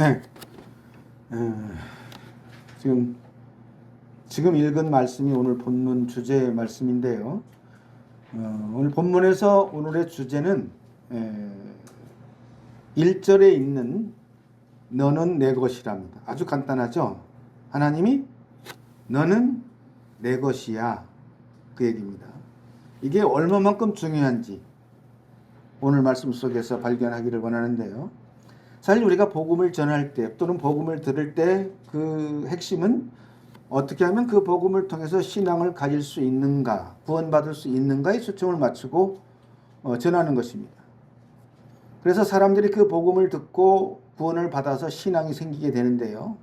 네. 지금 읽은 말씀이 오늘 본문 주제의 말씀인데요. 오늘 본문에서 오늘의 주제는 1절에 있는 너는 내 것이랍니다. 아주 간단하죠. 하나님이 너는 내 것이야, 그 얘기입니다. 이게 얼마만큼 중요한지 오늘 말씀 속에서 발견하기를 원하는데요. 사실 우리가 복음을 전할 때 또는 복음을 들을 때 그 핵심은 어떻게 하면 그 복음을 통해서 신앙을 가질 수 있는가, 구원받을 수 있는가에 초점을 맞추고 전하는 것입니다. 그래서 사람들이 그 복음을 듣고 구원을 받아서 신앙이 생기게 되는데요.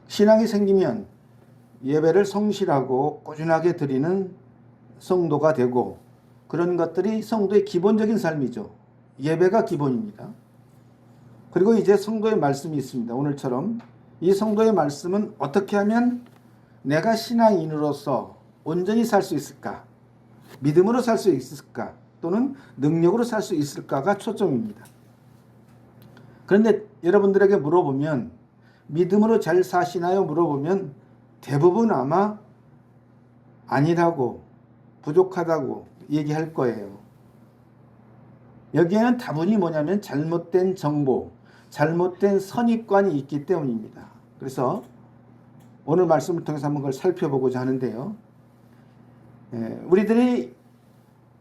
신앙이 생기면 예배를 성실하고 꾸준하게 드리는 성도가 되고, 그런 것들이 성도의 기본적인 삶이죠. 예배가 기본입니다. 그리고 이제 성도의 말씀이 있습니다. 오늘처럼 이 성도의 말씀은 어떻게 하면 내가 신앙인으로서 온전히 살 수 있을까, 믿음으로 살 수 있을까, 또는 능력으로 살 수 있을까가 초점입니다. 그런데 여러분들에게 물어보면 믿음으로 잘 사시나요? 물어보면 대부분 아마 아니라고, 부족하다고 얘기할 거예요. 여기에는 다분히 뭐냐면 잘못된 정보, 잘못된 선입관이 있기 때문입니다. 그래서 오늘 말씀을 통해서 한번 그걸 살펴보고자 하는데요. 우리들이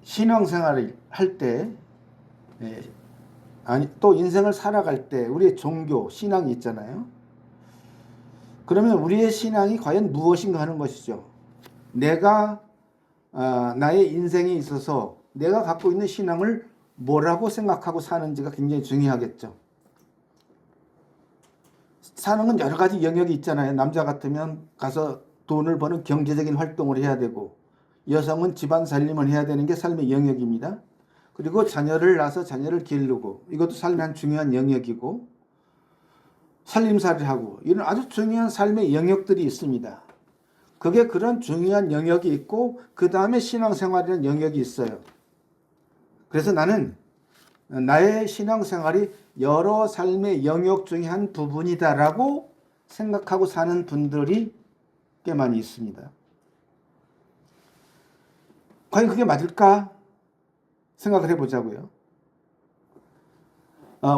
신앙생활을 할 때, 또 인생을 살아갈 때 우리의 종교, 신앙이 있잖아요. 그러면 우리의 신앙이 과연 무엇인가 하는 것이죠. 내가 나의 인생에 있어서 내가 갖고 있는 신앙을 뭐라고 생각하고 사는지가 굉장히 중요하겠죠. 사는 건 여러 가지 영역이 있잖아요. 남자 같으면 가서 돈을 버는 경제적인 활동을 해야 되고, 여성은 집안 살림을 해야 되는 게 삶의 영역입니다. 그리고 자녀를 낳아서 자녀를 기르고, 이것도 삶의 한 중요한 영역이고, 살림살이를 하고, 이런 아주 중요한 삶의 영역들이 있습니다. 그게 그런 중요한 영역이 있고, 그 다음에 신앙생활이라는 영역이 있어요. 그래서 나는 나의 신앙생활이 여러 삶의 영역 중에 한 부분이다라고 생각하고 사는 분들이 꽤 많이 있습니다. 과연 그게 맞을까? 생각을 해보자고요.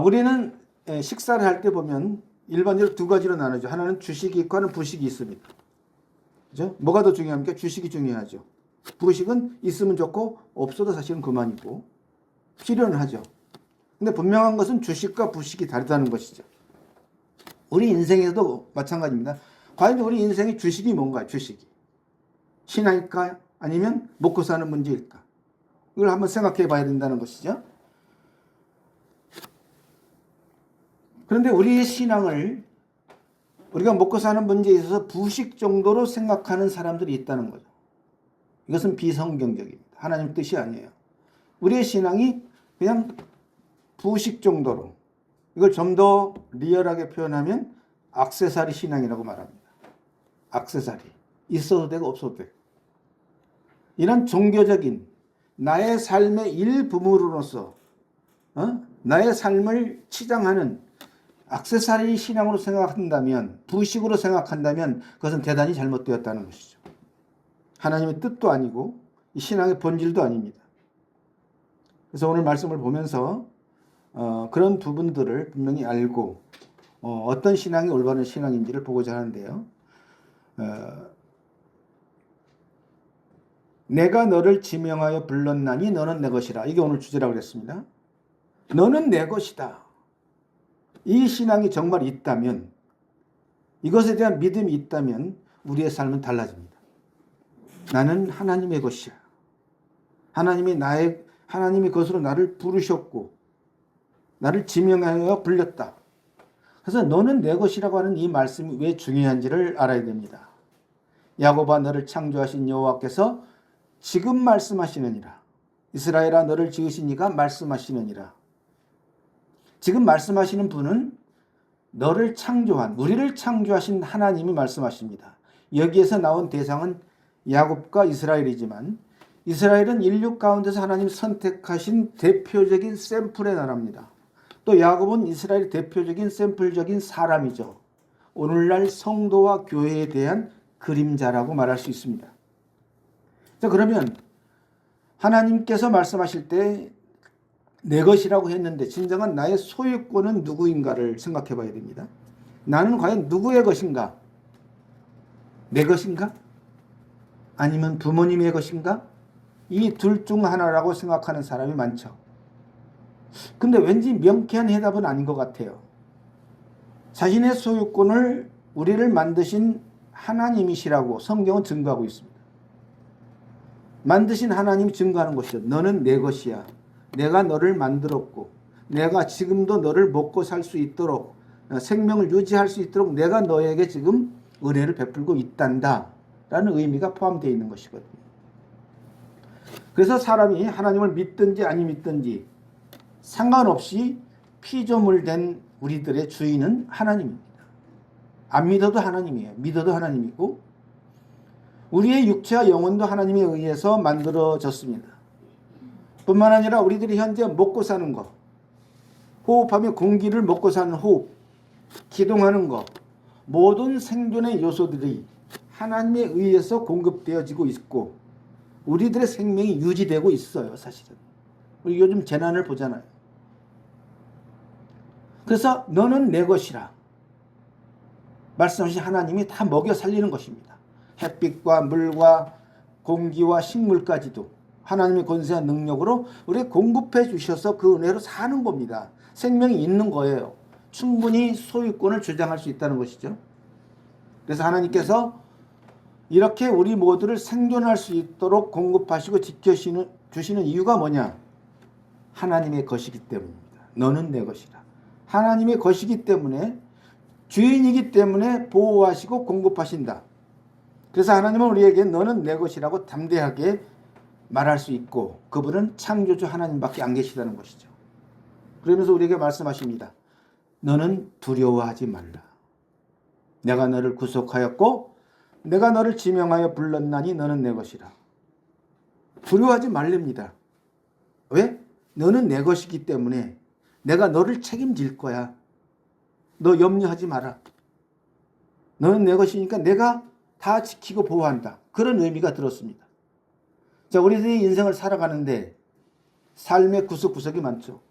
우리는 식사를 할 때 보면 일반적으로 두 가지로 나누죠. 하나는 주식이 있고 하나는 부식이 있습니다. 그죠? 뭐가 더 중요합니까? 주식이 중요하죠. 부식은 있으면 좋고 없어도 사실은 그만이고 필요는 하죠. 근데 분명한 것은 주식과 부식이 다르다는 것이죠. 우리 인생에서도 마찬가지입니다. 과연 우리 인생의 주식이 뭔가요? 주식이 신앙일까요? 아니면 먹고 사는 문제일까? 이걸 한번 생각해 봐야 된다는 것이죠. 그런데 우리의 신앙을 우리가 먹고 사는 문제에 있어서 부식 정도로 생각하는 사람들이 있다는 거죠. 이것은 비성경적입니다. 하나님 뜻이 아니에요. 우리의 신앙이 그냥 부식 정도로, 이걸 좀 더 리얼하게 표현하면 액세서리 신앙이라고 말합니다. 액세서리. 있어도 되고 없어도 되고. 이런 종교적인 나의 삶의 일부분으로서 나의 삶을 치장하는 액세서리 신앙으로 생각한다면, 부식으로 생각한다면 그것은 대단히 잘못되었다는 것이죠. 하나님의 뜻도 아니고 이 신앙의 본질도 아닙니다. 그래서 오늘 말씀을 보면서 그런 부분들을 분명히 알고 어떤 신앙이 올바른 신앙인지를 보고자 하는데요. 내가 너를 지명하여 불렀나니 너는 내 것이라. 이게 오늘 주제라고 그랬습니다. 너는 내 것이다. 이 신앙이 정말 있다면, 이것에 대한 믿음이 있다면 우리의 삶은 달라집니다. 나는 하나님의 것이야. 하나님이 그것으로 나를 부르셨고 나를 지명하여 불렸다. 그래서 너는 내 것이라고 하는 이 말씀이 왜 중요한지를 알아야 됩니다. 야곱아, 너를 창조하신 여호와께서 지금 말씀하시느니라. 이스라엘아, 너를 지으신 이가 말씀하시느니라. 지금 말씀하시는 분은 너를 창조한, 우리를 창조하신 하나님이 말씀하십니다. 여기에서 나온 대상은 야곱과 이스라엘이지만, 이스라엘은 인류 가운데서 하나님 선택하신 대표적인 샘플의 나라입니다. 또 야곱은 이스라엘의 대표적인 샘플적인 사람이죠. 오늘날 성도와 교회에 대한 그림자라고 말할 수 있습니다. 자, 그러면 하나님께서 말씀하실 때 내 것이라고 했는데 진정한 나의 소유권은 누구인가를 생각해 봐야 됩니다. 나는 과연 누구의 것인가? 내 것인가? 아니면 부모님의 것인가? 이 둘 중 하나라고 생각하는 사람이 많죠. 근데 왠지 명쾌한 해답은 아닌 것 같아요. 자신의 소유권을 우리를 만드신 하나님이시라고 성경은 증거하고 있습니다. 만드신 하나님이 증거하는 것이죠. 너는 내 것이야. 내가 너를 만들었고 내가 지금도 너를 먹고 살 수 있도록 생명을 유지할 수 있도록 내가 너에게 지금 은혜를 베풀고 있단다 라는 의미가 포함되어 있는 것이거든요. 그래서 사람이 하나님을 믿든지 아니 믿든지 상관없이 피조물된 우리들의 주인은 하나님입니다. 안 믿어도 하나님이에요. 믿어도 하나님이고 우리의 육체와 영혼도 하나님에 의해서 만들어졌습니다. 뿐만 아니라 우리들이 현재 먹고 사는 것, 호흡하며 공기를 먹고 사는 호흡, 기동하는 것, 모든 생존의 요소들이 하나님에 의해서 공급되어지고 있고 우리들의 생명이 유지되고 있어요. 사실은 우리 요즘 재난을 보잖아요. 그래서 너는 내 것이라 말씀하신 하나님이 다 먹여 살리는 것입니다. 햇빛과 물과 공기와 식물까지도 하나님의 권세와 능력으로 우리에게 공급해 주셔서 그 은혜로 사는 겁니다. 생명이 있는 거예요. 충분히 소유권을 주장할 수 있다는 것이죠. 그래서 하나님께서 이렇게 우리 모두를 생존할 수 있도록 공급하시고 지켜주시는 이유가 뭐냐? 하나님의 것이기 때문입니다. 너는 내 것이라. 하나님의 것이기 때문에 주인이기 때문에 보호하시고 공급하신다. 그래서 하나님은 우리에게 너는 내 것이라고 담대하게 말할 수 있고 그분은 창조주 하나님밖에 안 계시다는 것이죠. 그러면서 우리에게 말씀하십니다. 너는 두려워하지 말라. 내가 너를 구속하였고 내가 너를 지명하여 불렀나니 너는 내 것이라. 두려워하지 말랍니다. 왜? 너는 내 것이기 때문에 내가 너를 책임질 거야. 너 염려하지 마라. 너는 내 것이니까 내가 다 지키고 보호한다. 그런 의미가 들었습니다. 자, 우리들이 인생을 살아가는데 삶의 구석구석이 많죠.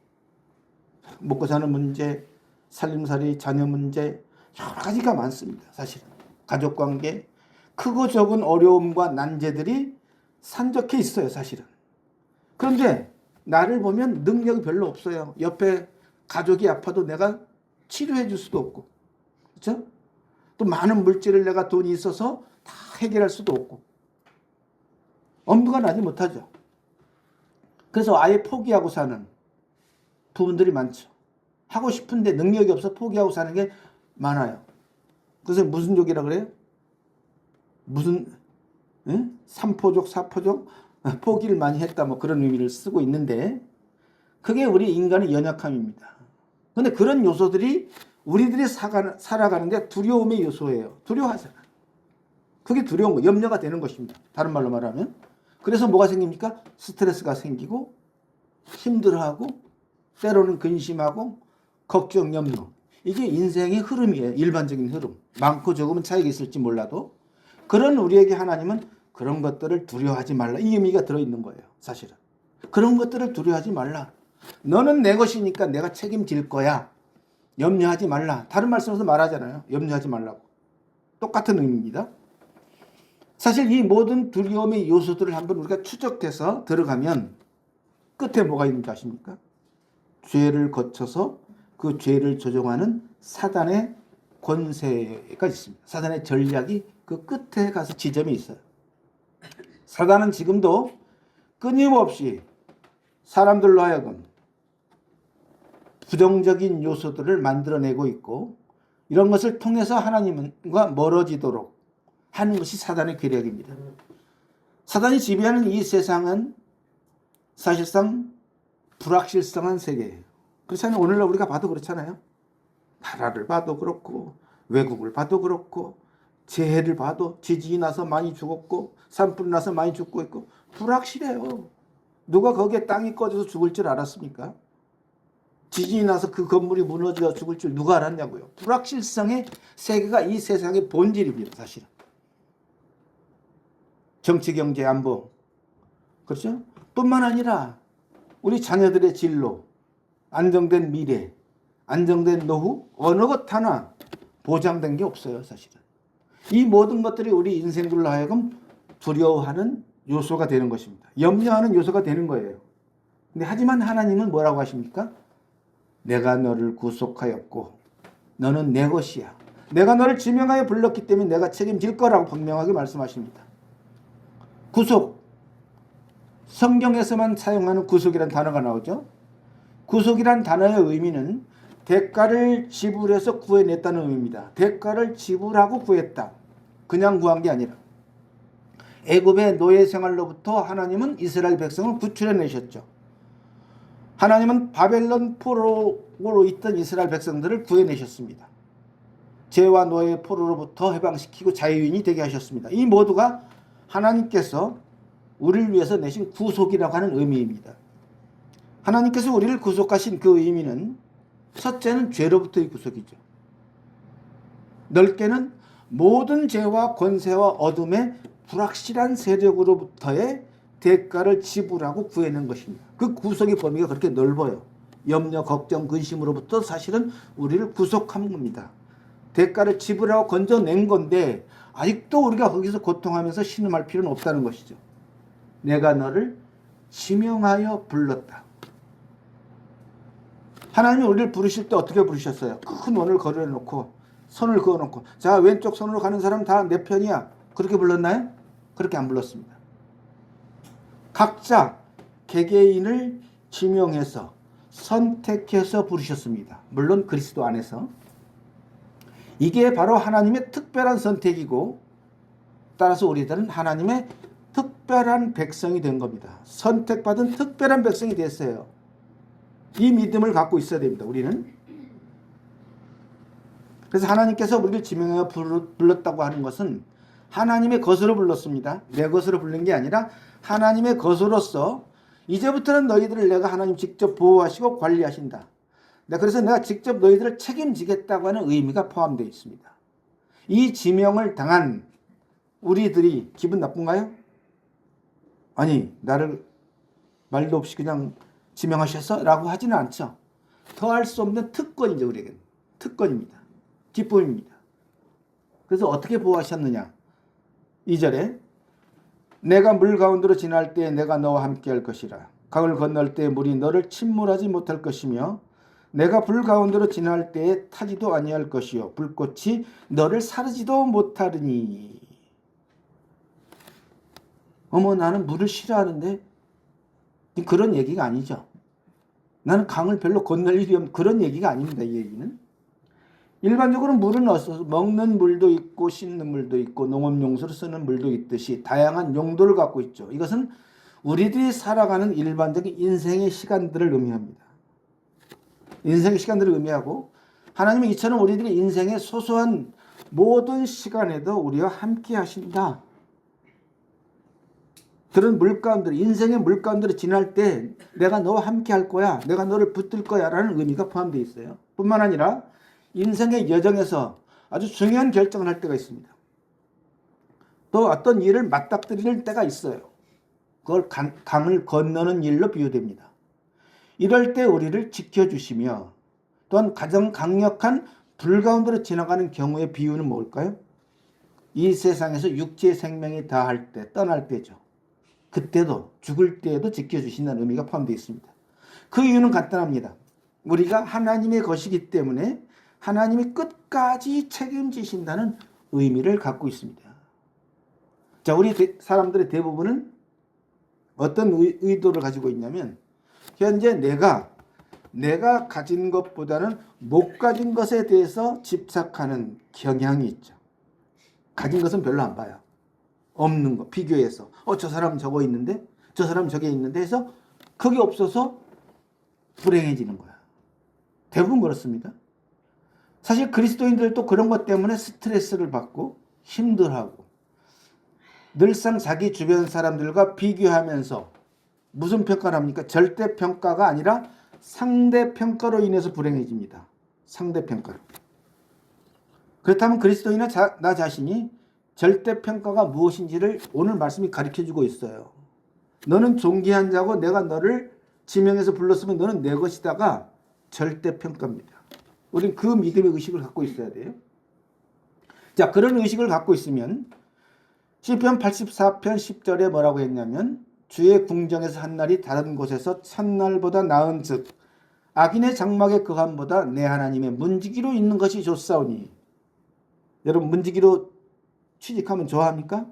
먹고 사는 문제, 살림살이, 자녀 문제, 여러 가지가 많습니다. 사실은 가족관계, 크고 적은 어려움과 난제들이 산적해 있어요. 사실은. 그런데 나를 보면 능력이 별로 없어요. 옆에 가족이 아파도 내가 치료해 줄 수도 없고, 그렇죠? 또 많은 물질을 내가 돈이 있어서 다 해결할 수도 없고 엄두가 나지 못하죠. 그래서 아예 포기하고 사는 부분들이 많죠. 하고 싶은데 능력이 없어 포기하고 사는 게 많아요. 그래서 무슨 족이라 그래요? 무슨 3포족, 4포족? 포기를 많이 했다 뭐 그런 의미를 쓰고 있는데 그게 우리 인간의 연약함입니다. 그런데 그런 요소들이 우리들이 살아가는데 두려움의 요소예요. 두려워하잖아. 그게 두려운 거, 염려가 되는 것입니다. 다른 말로 말하면. 그래서 뭐가 생깁니까? 스트레스가 생기고 힘들어하고 때로는 근심하고 걱정, 염려. 이게 인생의 흐름이에요. 일반적인 흐름. 많고 적으면 차이가 있을지 몰라도 그런 우리에게 하나님은 그런 것들을 두려워하지 말라. 이 의미가 들어있는 거예요. 사실은. 그런 것들을 두려워하지 말라. 너는 내 것이니까 내가 책임질 거야. 염려하지 말라. 다른 말씀에서 말하잖아요. 염려하지 말라고. 똑같은 의미입니다. 사실 이 모든 두려움의 요소들을 한번 우리가 추적해서 들어가면 끝에 뭐가 있는지 아십니까? 죄를 거쳐서 그 죄를 조종하는 사단의 권세가 있습니다. 사단의 전략이 그 끝에 가서 지점이 있어요. 사단은 지금도 끊임없이 사람들로 하여금 부정적인 요소들을 만들어내고 있고 이런 것을 통해서 하나님과 멀어지도록 하는 것이 사단의 계략입니다. 사단이 지배하는 이 세상은 사실상 불확실성한 세계예요. 그렇잖아요. 오늘날 우리가 봐도 그렇잖아요. 나라를 봐도 그렇고 외국을 봐도 그렇고 재해를 봐도 지진이 나서 많이 죽었고 산불이 나서 많이 죽고 있고 불확실해요. 누가 거기에 땅이 꺼져서 죽을 줄 알았습니까? 지진이 나서 그 건물이 무너져 죽을 줄 누가 알았냐고요. 불확실성의 세계가 이 세상의 본질입니다. 사실은. 정치, 경제, 안보, 그렇죠? 뿐만 아니라 우리 자녀들의 진로, 안정된 미래, 안정된 노후, 어느 것 하나 보장된 게 없어요. 사실은. 이 모든 것들이 우리 인생들로 하여금 두려워하는 요소가 되는 것입니다. 염려하는 요소가 되는 거예요. 근데 하지만 하나님은 뭐라고 하십니까? 내가 너를 구속하였고 너는 내 것이야. 내가 너를 지명하여 불렀기 때문에 내가 책임질 거라고 분명하게 말씀하십니다. 구속. 성경에서만 사용하는 구속이라는 단어가 나오죠. 구속이란 단어의 의미는 대가를 지불해서 구해냈다는 의미입니다. 대가를 지불하고 구했다. 그냥 구한 게 아니라. 애굽의 노예 생활로부터 하나님은 이스라엘 백성을 구출해내셨죠. 하나님은 바벨론 포로로 있던 이스라엘 백성들을 구해내셨습니다. 죄와 노예의 포로로부터 해방시키고 자유인이 되게 하셨습니다. 이 모두가 하나님께서 우리를 위해서 내신 구속이라고 하는 의미입니다. 하나님께서 우리를 구속하신 그 의미는 첫째는 죄로부터의 구속이죠. 넓게는 모든 죄와 권세와 어둠의 불확실한 세력으로부터의 대가를 지불하고 구해낸 것입니다. 그 구속의 범위가 그렇게 넓어요. 염려, 걱정, 근심으로부터 사실은 우리를 구속한 겁니다. 대가를 지불하고 건져낸 건데 아직도 우리가 거기서 고통하면서 신음할 필요는 없다는 것이죠. 내가 너를 지명하여 불렀다. 하나님이 우리를 부르실 때 어떻게 부르셨어요? 큰 원을 걸어놓고 손을 그어놓고 자 왼쪽 손으로 가는 사람 다 내 편이야. 그렇게 불렀나요? 그렇게 안 불렀습니다. 각자 개개인을 지명해서 선택해서 부르셨습니다. 물론 그리스도 안에서. 이게 바로 하나님의 특별한 선택이고 따라서 우리들은 하나님의 특별한 백성이 된 겁니다. 선택받은 특별한 백성이 됐어요. 이 믿음을 갖고 있어야 됩니다. 우리는. 그래서 하나님께서 우리를 지명하여 불렀다고 하는 것은 하나님의 것으로 불렀습니다. 내 것으로 부른 게 아니라 하나님의 것으로서 이제부터는 너희들을 내가 하나님 직접 보호하시고 관리하신다. 그래서 내가 직접 너희들을 책임지겠다고 하는 의미가 포함되어 있습니다. 이 지명을 당한 우리들이 기분 나쁜가요? 아니 나를 말도 없이 그냥 지명하셔서? 라고 하지는 않죠. 더할 수 없는 특권이죠. 우리에게는. 특권입니다. 기쁨입니다. 그래서 어떻게 보호하셨느냐. 2절에 내가 물 가운데로 지날 때 내가 너와 함께 할 것이라. 강을 건널 때 물이 너를 침몰하지 못할 것이며 내가 불 가운데로 지날 때에 타지도 아니할 것이요 불꽃이 너를 사르지도 못하리니. 어머 나는 물을 싫어하는데 그런 얘기가 아니죠. 나는 강을 별로 건널 일이 없는 그런 얘기가 아닙니다. 이 얘기는. 일반적으로 물은 어서 먹는 물도 있고 씻는 물도 있고 농업용수로 쓰는 물도 있듯이 다양한 용도를 갖고 있죠. 이것은 우리들이 살아가는 일반적인 인생의 시간들을 의미합니다. 인생의 시간들을 의미하고 하나님은 이처럼 우리들의 인생의 소소한 모든 시간에도 우리와 함께 하신다. 그런 물가운데 인생의 물가운데로 지날 때 내가 너와 함께 할 거야. 내가 너를 붙들 거야 라는 의미가 포함되어 있어요. 뿐만 아니라 인생의 여정에서 아주 중요한 결정을 할 때가 있습니다. 또 어떤 일을 맞닥뜨릴 때가 있어요. 그걸 강을 건너는 일로 비유됩니다. 이럴 때 우리를 지켜주시며 또한 가장 강력한 불 가운데로 지나가는 경우의 비유는 뭘까요? 이 세상에서 육체의 생명이 다할 때, 떠날 때죠. 그때도 죽을 때에도 지켜주신다는 의미가 포함되어 있습니다. 그 이유는 간단합니다. 우리가 하나님의 것이기 때문에 하나님이 끝까지 책임지신다는 의미를 갖고 있습니다. 자, 우리 사람들의 대부분은 어떤 의도를 가지고 있냐면 현재 내가 가진 것보다는 못 가진 것에 대해서 집착하는 경향이 있죠. 가진 것은 별로 안 봐요. 없는 거 비교해서 저 사람 저거 있는데 저 사람 저게 있는데 해서 그게 없어서 불행해지는 거야. 대부분 그렇습니다. 사실 그리스도인들도 그런 것 때문에 스트레스를 받고 힘들어하고 늘상 자기 주변 사람들과 비교하면서 무슨 평가를 합니까? 절대평가가 아니라 상대평가로 인해서 불행해집니다. 상대평가로. 그렇다면 그리스도인은 나 자신이 절대평가가 무엇인지를 오늘 말씀이 가르쳐주고 있어요. 너는 존귀한 자고 내가 너를 지명해서 불렀으면 너는 내 것이다가 절대평가입니다. 우리는 그 믿음의 의식을 갖고 있어야 돼요. 자, 그런 의식을 갖고 있으면 시편 84편 10절에 뭐라고 했냐면 주의 궁정에서 한 날이 다른 곳에서 첫날보다 나은 즉 악인의 장막의 거함보다 내 하나님의 문지기로 있는 것이 좋사오니. 여러분 문지기로 취직하면 좋아합니까?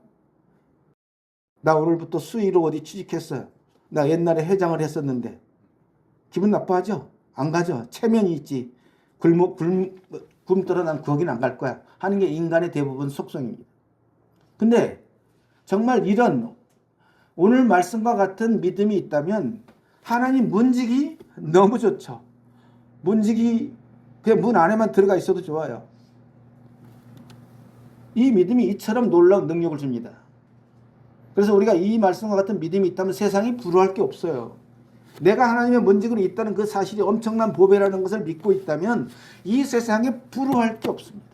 나 오늘부터 수의로 어디 취직했어요. 나 옛날에 회장을 했었는데 기분 나빠하죠? 안 가죠? 체면이 있지. 굶더러 난 거긴 안 갈 거야 하는 게 인간의 대부분 속성입니다. 근데 정말 이런 오늘 말씀과 같은 믿음이 있다면 하나님 문지기 너무 좋죠. 문지기 그냥 문 안에만 들어가 있어도 좋아요. 이 믿음이 이처럼 놀라운 능력을 줍니다. 그래서 우리가 이 말씀과 같은 믿음이 있다면 세상이 불효할 게 없어요. 내가 하나님의 문지기로 있다는 그 사실이 엄청난 보배라는 것을 믿고 있다면 이 세상에 불효할 게 없습니다.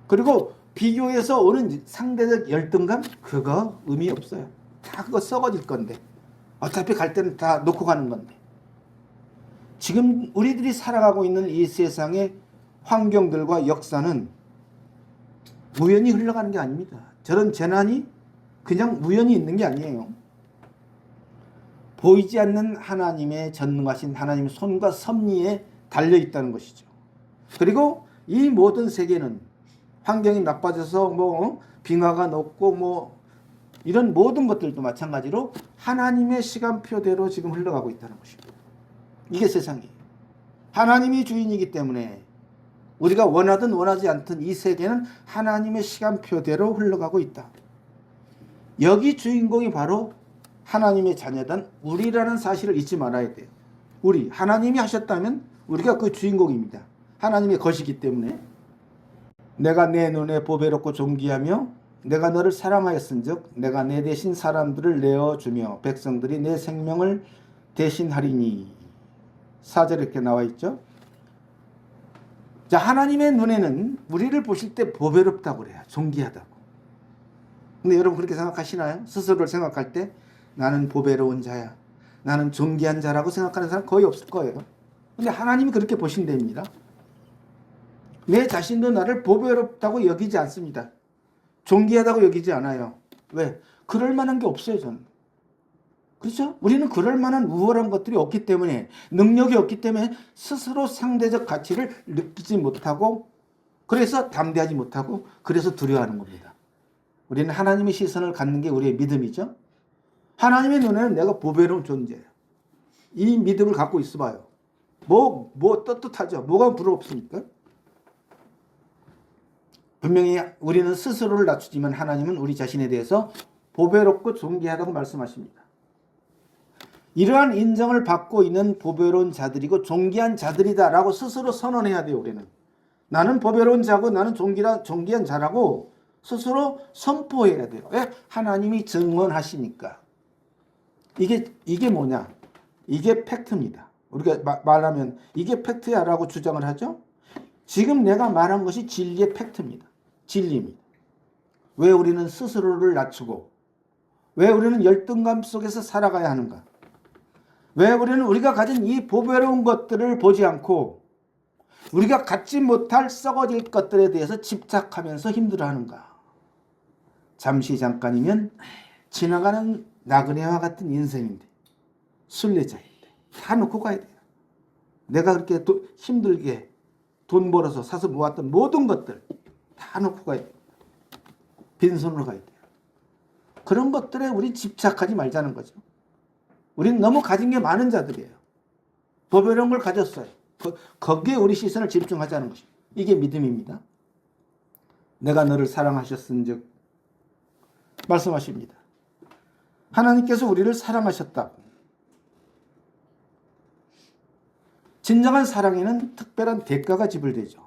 그리고 비교해서 오는 상대적 열등감 그거 의미 없어요. 다 그거 썩어질 건데 어차피 갈 때는 다 놓고 가는 건데. 지금 우리들이 살아가고 있는 이 세상의 환경들과 역사는 우연히 흘러가는 게 아닙니다. 저런 재난이 그냥 우연히 있는 게 아니에요. 보이지 않는 하나님의 전능하신 하나님의 손과 섭리에 달려있다는 것이죠. 그리고 이 모든 세계는 환경이 나빠져서 빙하가 녹고 이런 모든 것들도 마찬가지로 하나님의 시간표대로 지금 흘러가고 있다는 것입니다. 이게 세상이에요. 하나님이 주인이기 때문에 우리가 원하든 원하지 않든 이 세계는 하나님의 시간표대로 흘러가고 있다. 여기 주인공이 바로 하나님의 자녀단 우리라는 사실을 잊지 말아야 돼요. 우리 하나님이 하셨다면 우리가 그 주인공입니다. 하나님의 것이기 때문에 내가 내 눈에 보배롭고 존귀하며 내가 너를 사랑하였은즉 내가 내 대신 사람들을 내어주며 백성들이 내 생명을 대신하리니. 4절에 이렇게 나와 있죠. 자, 하나님의 눈에는 우리를 보실 때 보배롭다고 그래요. 존귀하다고. 근데 여러분 그렇게 생각하시나요? 스스로를 생각할 때 나는 보배로운 자야, 나는 존귀한 자라고 생각하는 사람 거의 없을 거예요. 근데 하나님이 그렇게 보신답니다. 내 자신도 나를 보배롭다고 여기지 않습니다. 존귀하다고 여기지 않아요. 왜? 그럴 만한 게 없어요, 저는. 그렇죠? 우리는 그럴 만한 우월한 것들이 없기 때문에, 능력이 없기 때문에 스스로 상대적 가치를 느끼지 못하고, 그래서 담대하지 못하고, 그래서 두려워하는 겁니다. 우리는 하나님의 시선을 갖는 게 우리의 믿음이죠. 하나님의 눈에는 내가 보배로운 존재예요. 이 믿음을 갖고 있어봐요. 뭐 떳떳하죠? 뭐가 부럽습니까? 분명히 우리는 스스로를 낮추지만 하나님은 우리 자신에 대해서 보배롭고 존귀하다고 말씀하십니다. 이러한 인정을 받고 있는 보배로운 자들이고 존귀한 자들이다라고 스스로 선언해야 돼요. 우리는 나는 보배로운 자고 나는 존귀한 자라고 스스로 선포해야 돼요. 왜? 하나님이 증언하시니까. 이게 뭐냐? 이게 팩트입니다. 우리가 말하면 이게 팩트야라고 주장을 하죠. 지금 내가 말한 것이 진리의 팩트입니다. 진리입니다. 왜 우리는 스스로를 낮추고 왜 우리는 열등감 속에서 살아가야 하는가? 왜 우리는 우리가 가진 이 보배로운 것들을 보지 않고 우리가 갖지 못할 썩어질 것들에 대해서 집착하면서 힘들어하는가? 잠시 잠깐이면 지나가는 나그네와 같은 인생인데 순례자인데 다 놓고 가야 돼요. 내가 그렇게 힘들게 돈 벌어서 사서 모았던 모든 것들 다 놓고 가야 돼요. 빈손으로 가야 돼요. 그런 것들에 우리 집착하지 말자는 거죠. 우리는 너무 가진 게 많은 자들이에요. 보배로운 걸 가졌어요. 거기에 우리 시선을 집중하자는 것이 이게 믿음입니다. 내가 너를 사랑하셨은즉 말씀하십니다. 하나님께서 우리를 사랑하셨다. 진정한 사랑에는 특별한 대가가 지불되죠.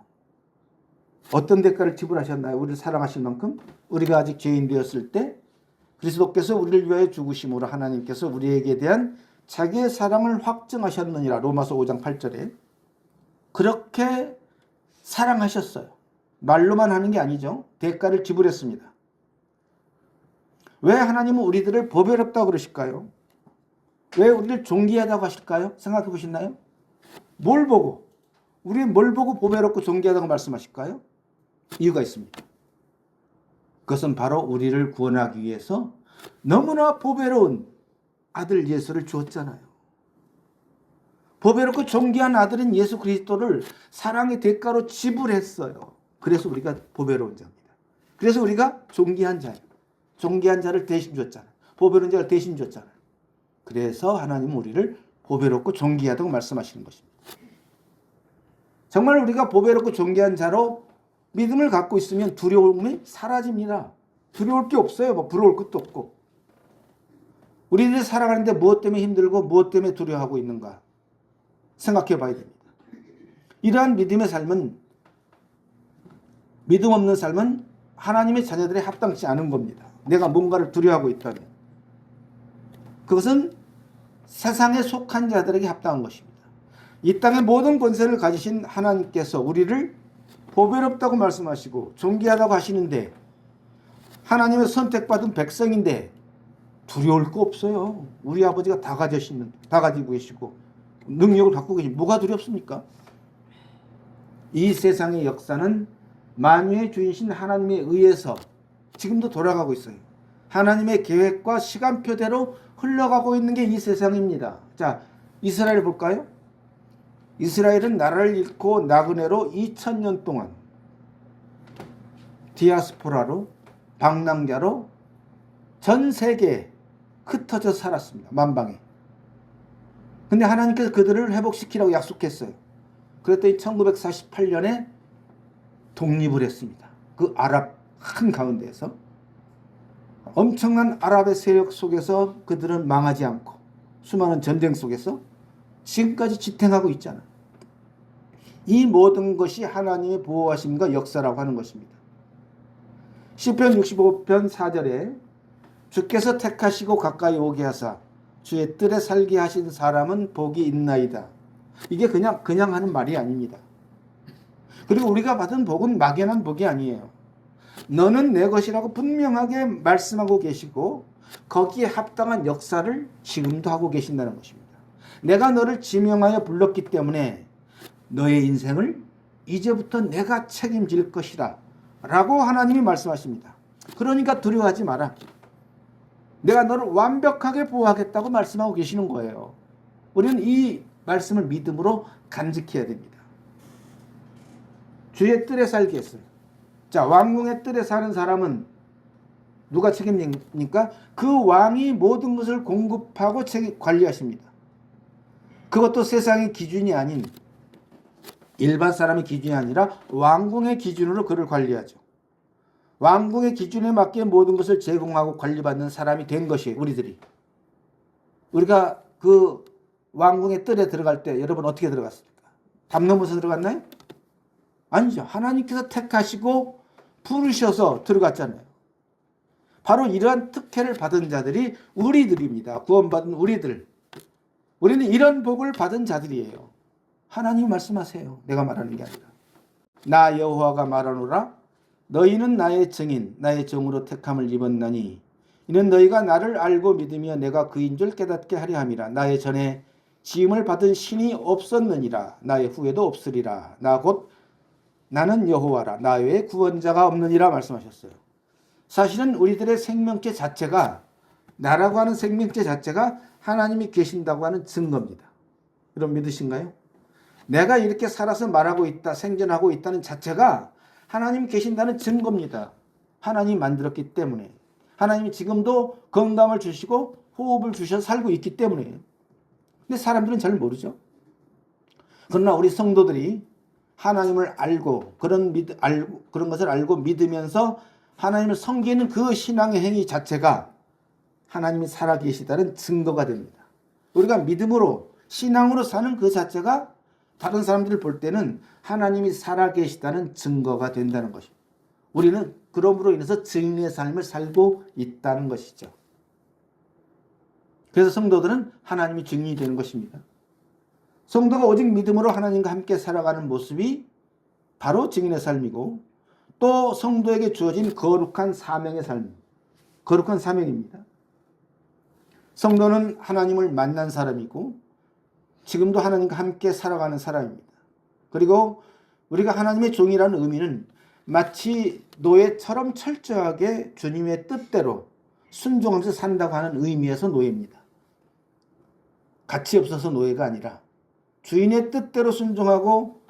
어떤 대가를 지불하셨나요? 우리를 사랑하실 만큼 우리가 아직 죄인 되었을 때 그리스도께서 우리를 위하여 죽으심으로 하나님께서 우리에게 대한 자기의 사랑을 확증하셨느니라. 로마서 5장 8절에. 그렇게 사랑하셨어요. 말로만 하는 게 아니죠. 대가를 지불했습니다. 왜 하나님은 우리들을 보배롭다고 그러실까요? 왜 우리를 존귀하다고 하실까요? 생각해 보셨나요? 뭘 보고? 우리는 뭘 보고 보배롭고 존귀하다고 말씀하실까요? 이유가 있습니다. 그것은 바로 우리를 구원하기 위해서 너무나 보배로운 아들 예수를 주었잖아요. 보배롭고 존귀한 아들인 예수 그리스도를 사랑의 대가로 지불했어요. 그래서 우리가 보배로운 자입니다. 그래서 우리가 존귀한 자예요. 존귀한 자를 대신 줬잖아요. 보배로운 자를 대신 줬잖아요. 그래서 하나님은 우리를 보배롭고 존귀하다고 말씀하시는 것입니다. 정말 우리가 보배롭고 존귀한 자로 믿음을 갖고 있으면 두려움이 사라집니다. 두려울 게 없어요. 뭐 부러울 것도 없고. 우리들이 살아가는데 무엇 때문에 힘들고 무엇 때문에 두려워하고 있는가 생각해 봐야 됩니다. 이러한 믿음의 삶은, 믿음 없는 삶은 하나님의 자녀들에 합당치 않은 겁니다. 내가 뭔가를 두려워하고 있다면 그것은 세상에 속한 자들에게 합당한 것입니다. 이 땅의 모든 권세를 가지신 하나님께서 우리를 보배롭다고 말씀하시고 존귀하다고 하시는데, 하나님의 선택받은 백성인데 두려울 거 없어요. 우리 아버지가 다 가지고 계시고 능력을 갖고 계시고 뭐가 두렵습니까? 이 세상의 역사는 만유의 주이신 하나님에 의해서 지금도 돌아가고 있어요. 하나님의 계획과 시간표대로 흘러가고 있는 게 이 세상입니다. 자, 이스라엘 볼까요? 이스라엘은 나라를 잃고 나그네로 2000년 동안 디아스포라로, 방랑자로 전 세계에 흩어져 살았습니다. 만방에. 근데 하나님께서 그들을 회복시키라고 약속했어요. 그랬더니 1948년에 독립을 했습니다. 그 아랍 한가운데에서 엄청난 아랍의 세력 속에서 그들은 망하지 않고 수많은 전쟁 속에서 지금까지 지탱하고 있잖아요. 이 모든 것이 하나님의 보호하심과 역사라고 하는 것입니다. 시편 65편 4절에 주께서 택하시고 가까이 오게 하사 주의 뜰에 살게 하신 사람은 복이 있나이다. 이게 그냥 하는 말이 아닙니다. 그리고 우리가 받은 복은 막연한 복이 아니에요. 너는 내 것이라고 분명하게 말씀하고 계시고 거기에 합당한 역사를 지금도 하고 계신다는 것입니다. 내가 너를 지명하여 불렀기 때문에 너의 인생을 이제부터 내가 책임질 것이라 라고 하나님이 말씀하십니다. 그러니까 두려워하지 마라. 내가 너를 완벽하게 보호하겠다고 말씀하고 계시는 거예요. 우리는 이 말씀을 믿음으로 간직해야 됩니다. 주의 뜰에 살게 했어요. 자, 왕궁의 뜰에 사는 사람은 누가 책임집니까? 그 왕이 모든 것을 공급하고 관리하십니다. 그것도 세상의 기준이 아닌, 일반 사람의 기준이 아니라 왕궁의 기준으로 그를 관리하죠. 왕궁의 기준에 맞게 모든 것을 제공하고 관리받는 사람이 된 것이에요. 우리가 그 왕궁의 뜰에 들어갈 때 여러분 어떻게 들어갔습니까? 담 넘어서 들어갔나요? 아니죠. 하나님께서 택하시고 부르셔서 들어갔잖아요. 바로 이러한 특혜를 받은 자들이 우리들입니다. 구원받은 우리들. 우리는 이런 복을 받은 자들이에요. 하나님 말씀하세요. 내가 말하는 게 아니라. 나 여호와가 말하노라. 너희는 나의 증인, 나의 종으로 택함을 입었나니 이는 너희가 나를 알고 믿으며 내가 그인 줄 깨닫게 하려 함이라. 나의 전에 지음을 받은 신이 없었느니라. 나의 후에도 없으리라. 나는 여호와라. 나 외에 구원자가 없느니라 말씀하셨어요. 사실은 우리들의 생명체 자체가, 나라고 하는 생명체 자체가 하나님이 계신다고 하는 증거입니다. 여러분 믿으신가요? 내가 이렇게 살아서 말하고 있다, 생존하고 있다는 자체가 하나님이 계신다는 증거입니다. 하나님이 만들었기 때문에. 하나님이 지금도 건강을 주시고 호흡을 주셔서 살고 있기 때문에. 근데 사람들은 잘 모르죠. 그러나 우리 성도들이 하나님을 알고 그런 것을 알고 믿으면서 하나님을 섬기는 그 신앙의 행위 자체가 하나님이 살아계시다는 증거가 됩니다. 우리가 믿음으로, 신앙으로 사는 그 자체가 다른 사람들을 볼 때는 하나님이 살아계시다는 증거가 된다는 것입니다. 우리는 그러므로 인해서 증인의 삶을 살고 있다는 것이죠. 그래서 성도들은 하나님이 증인이 되는 것입니다. 성도가 오직 믿음으로 하나님과 함께 살아가는 모습이 바로 증인의 삶이고, 또 성도에게 주어진 거룩한 사명의 삶, 거룩한 사명입니다. 성도는 하나님을 만난 사람이고 지금도 하나님과 함께 살아가는 사람입니다. 그리고 우리가 하나님의 종이라는 의미는 마치 노예처럼 철저하게 주님의 뜻대로 순종하면서 산다고 하는 의미에서 노예입니다. 가치 없어서 노예가 아니라 주인의 뜻대로 순종하고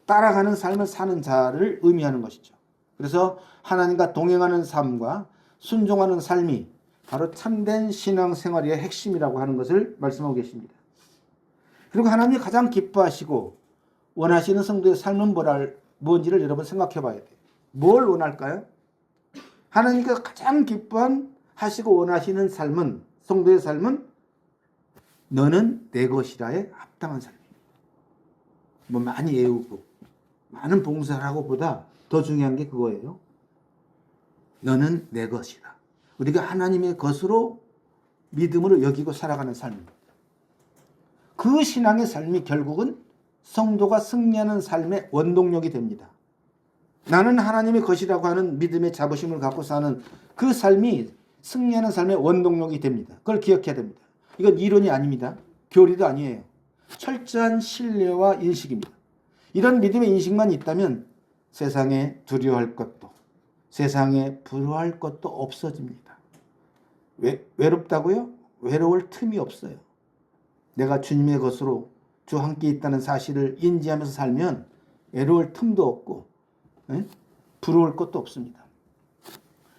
따라가는 삶을 사는 자를 의미하는 것이죠. 그래서 하나님과 동행하는 삶과 순종하는 삶이 바로 참된 신앙생활의 핵심이라고 하는 것을 말씀하고 계십니다. 그리고 하나님이 가장 기뻐하시고 원하시는 성도의 삶은 뭔지를 여러분 생각해 봐야 돼요. 뭘 원할까요? 하나님께서 가장 기뻐하시고 원하시는 삶은, 성도의 삶은 너는 내 것이라에 합당한 삶입니다. 뭐 많이 애우고 많은 봉사를 하고 보다 더 중요한 게 그거예요. 너는 내 것이다. 우리가 하나님의 것으로 믿음으로 여기고 살아가는 삶입니다. 그 신앙의 삶이 결국은 성도가 승리하는 삶의 원동력이 됩니다. 나는 하나님의 것이라고 하는 믿음의 자부심을 갖고 사는 그 삶이 승리하는 삶의 원동력이 됩니다. 그걸 기억해야 됩니다. 이건 이론이 아닙니다. 교리도 아니에요. 철저한 신뢰와 인식입니다. 이런 믿음의 인식만 있다면 세상에 두려워할 것도, 세상에 부러워할 것도 없어집니다. 외롭다고요? 외로울 틈이 없어요. 내가 주님의 것으로 주 함께 있다는 사실을 인지하면서 살면 외로울 틈도 없고 부러울 것도 없습니다.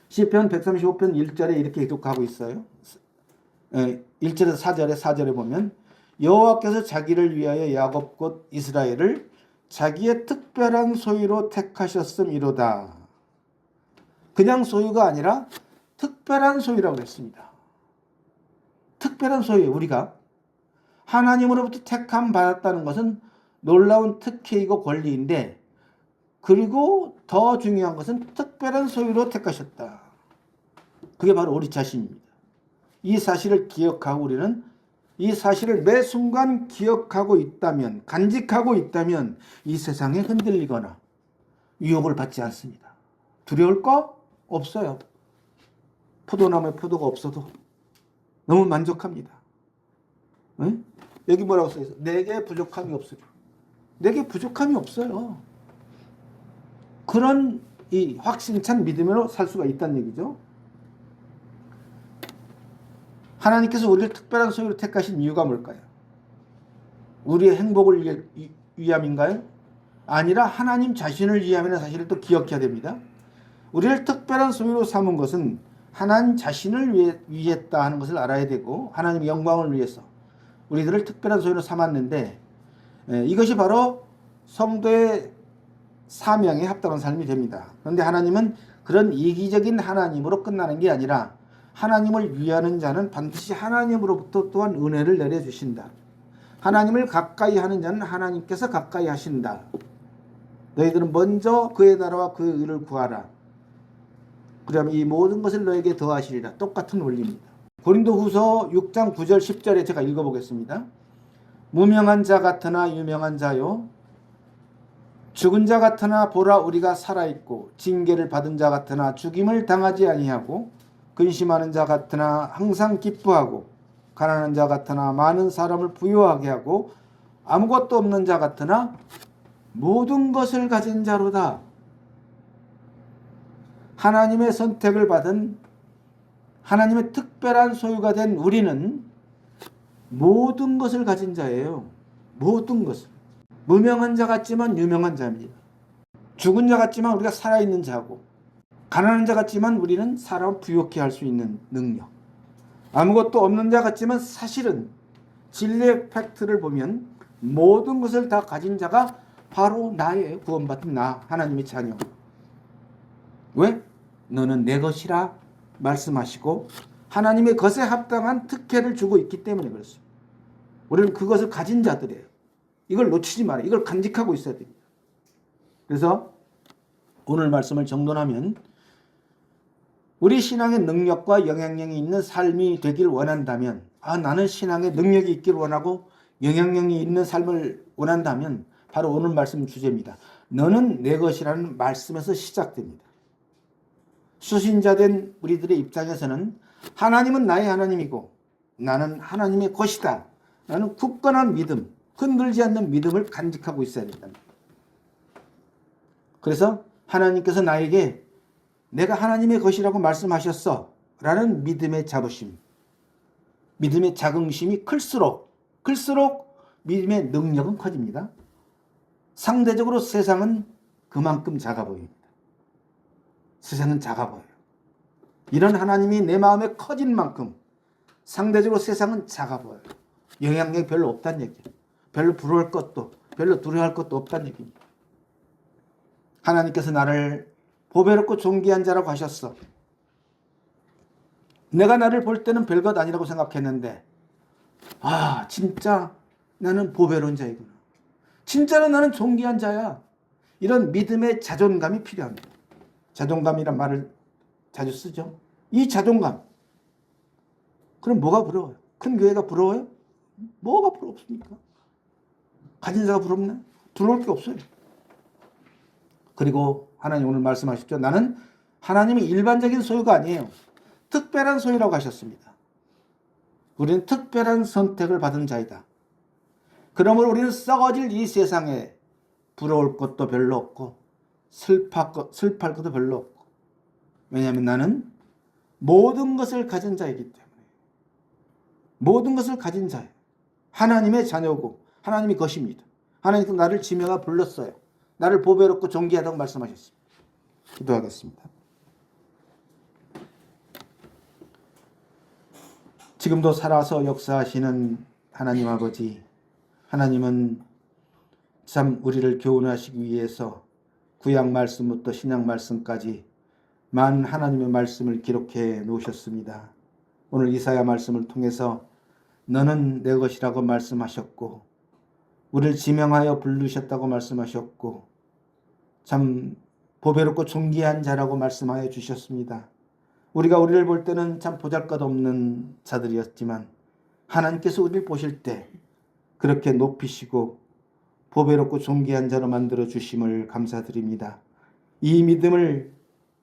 시편 135편 1절에 이렇게 기록하고 있어요. 1절에서 4절에 보면 여호와께서 자기를 위하여 야곱 곧 이스라엘을 자기의 특별한 소유로 택하셨음이로다. 그냥 소유가 아니라 특별한 소유라고 했습니다. 특별한 소유, 우리가 하나님으로부터 택함 받았다는 것은 놀라운 특혜이고 권리인데, 그리고 더 중요한 것은 특별한 소유로 택하셨다. 그게 바로 우리 자신입니다. 이 사실을 기억하고 우리는 이 사실을 매 순간 기억하고 있다면, 간직하고 있다면 이 세상에 흔들리거나 유혹을 받지 않습니다. 두려울 거 없어요. 포도나무에 포도가 없어도 너무 만족합니다. 응? 여기 뭐라고 써있어? 내게 부족함이 없어요. 내게 부족함이 없어요. 그런 이 확신찬 믿음으로 살 수가 있다는 얘기죠. 하나님께서 우리를 특별한 소유로 택하신 이유가 뭘까요? 우리의 행복을 위함인가요? 아니라 하나님 자신을 위함이라는 사실을 또 기억해야 됩니다. 우리를 특별한 소유로 삼은 것은 하나님 자신을 위했다 하는 것을 알아야 되고, 하나님의 영광을 위해서 우리들을 특별한 소유로 삼았는데, 이것이 바로 성도의 사명에 합당한 삶이 됩니다. 그런데 하나님은 그런 이기적인 하나님으로 끝나는 게 아니라 하나님을 위하는 자는 반드시 하나님으로부터 또한 은혜를 내려주신다. 하나님을 가까이 하는 자는 하나님께서 가까이 하신다. 너희들은 먼저 그의 나라와 그의 의를 구하라. 그러면 이 모든 것을 너에게 더하시리라. 똑같은 원리입니다. 고린도후서 6장 9절 10절에 제가 읽어보겠습니다. 무명한 자 같으나 유명한 자요, 죽은 자 같으나 보라 우리가 살아있고, 징계를 받은 자 같으나 죽임을 당하지 아니하고, 근심하는 자 같으나 항상 기뻐하고, 가난한 자 같으나 많은 사람을 부유하게 하고, 아무것도 없는 자 같으나 모든 것을 가진 자로다. 하나님의 선택을 받은 하나님의 특별한 소유가 된 우리는 모든 것을 가진 자예요. 모든 것을. 무명한 자 같지만 유명한 자입니다. 죽은 자 같지만 우리가 살아있는 자고, 가난한 자 같지만 우리는 사람을 부유케 할 수 있는 능력. 아무것도 없는 자 같지만 사실은 진리의 팩트를 보면 모든 것을 다 가진 자가 바로 나의 구원받은 나, 하나님의 자녀. 왜? 너는 내 것이라 말씀하시고 하나님의 것에 합당한 특혜를 주고 있기 때문에 그렇습니다. 우리는 그것을 가진 자들이에요. 이걸 놓치지 말아요. 이걸 간직하고 있어야 됩니다. 그래서 오늘 말씀을 정돈하면 우리 신앙의 능력과 영향력이 있는 삶이 되길 원한다면, 나는 신앙의 능력이 있길 원하고 영향력이 있는 삶을 원한다면 바로 오늘 말씀 주제입니다. 너는 내 것이라는 말씀에서 시작됩니다. 수신자된 우리들의 입장에서는 하나님은 나의 하나님이고 나는 하나님의 것이다. 나는 굳건한 믿음, 흔들지 않는 믿음을 간직하고 있어야 된다. 그래서 하나님께서 나에게 내가 하나님의 것이라고 말씀하셨어 라는 믿음의 자부심, 믿음의 자긍심이 클수록 믿음의 능력은 커집니다. 상대적으로 세상은 그만큼 작아 보입니다. 세상은 작아 보여요. 이런 하나님이 내 마음에 커진 만큼 상대적으로 세상은 작아 보여요. 영향력이 별로 없다는 얘기예요. 별로 부러울 것도, 별로 두려워할 것도 없다는 얘기입니다. 하나님께서 나를 보배롭고 존귀한 자라고 하셨어. 내가 나를 볼 때는 별것 아니라고 생각했는데 진짜 나는 보배로운 자이구나. 진짜로 나는 존귀한 자야. 이런 믿음의 자존감이 필요합니다. 자존감이란 말을 자주 쓰죠. 이 자존감. 그럼 뭐가 부러워요? 큰 교회가 부러워요? 뭐가 부럽습니까? 가진 자가 부럽나? 부러울 게 없어요. 그리고 하나님 오늘 말씀하셨죠. 나는 하나님의 일반적인 소유가 아니에요. 특별한 소유라고 하셨습니다. 우리는 특별한 선택을 받은 자이다. 그러므로 우리는 썩어질 이 세상에 부러울 것도 별로 없고 슬퍼할 것도 별로 없고, 왜냐하면 나는 모든 것을 가진 자이기 때문에. 모든 것을 가진 자예요. 하나님의 자녀고 하나님의 것입니다. 하나님께서 나를 지명하 불렀어요. 나를 보배롭고 존귀하다고 말씀하셨습니다. 기도하겠습니다. 지금도 살아서 역사하시는 하나님 아버지, 하나님은 참 우리를 교훈하시기 위해서 구약 말씀부터 신약 말씀까지 많은 하나님의 말씀을 기록해 놓으셨습니다. 오늘 이사야 말씀을 통해서 너는 내 것이라고 말씀하셨고, 우리를 지명하여 부르셨다고 말씀하셨고, 참 보배롭고 존귀한 자라고 말씀하여 주셨습니다. 우리가 우리를 볼 때는 참 보잘것없는 자들이었지만 하나님께서 우리를 보실 때 그렇게 높이시고 보배롭고 존귀한 자로 만들어 주심을 감사드립니다. 이 믿음을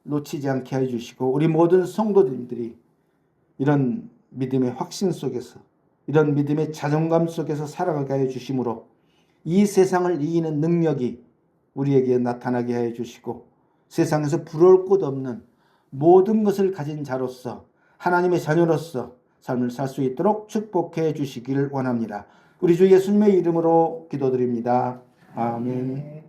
놓치지 않게 해주시고 우리 모든 성도들이 이런 믿음의 확신 속에서, 이런 믿음의 자존감 속에서 살아가게 해주심으로 이 세상을 이기는 능력이 우리에게 나타나게 해주시고 세상에서 부러울 것 없는 모든 것을 가진 자로서 하나님의 자녀로서 삶을 살 수 있도록 축복해 주시기를 원합니다. 우리 주 예수님의 이름으로 기도드립니다. 아멘.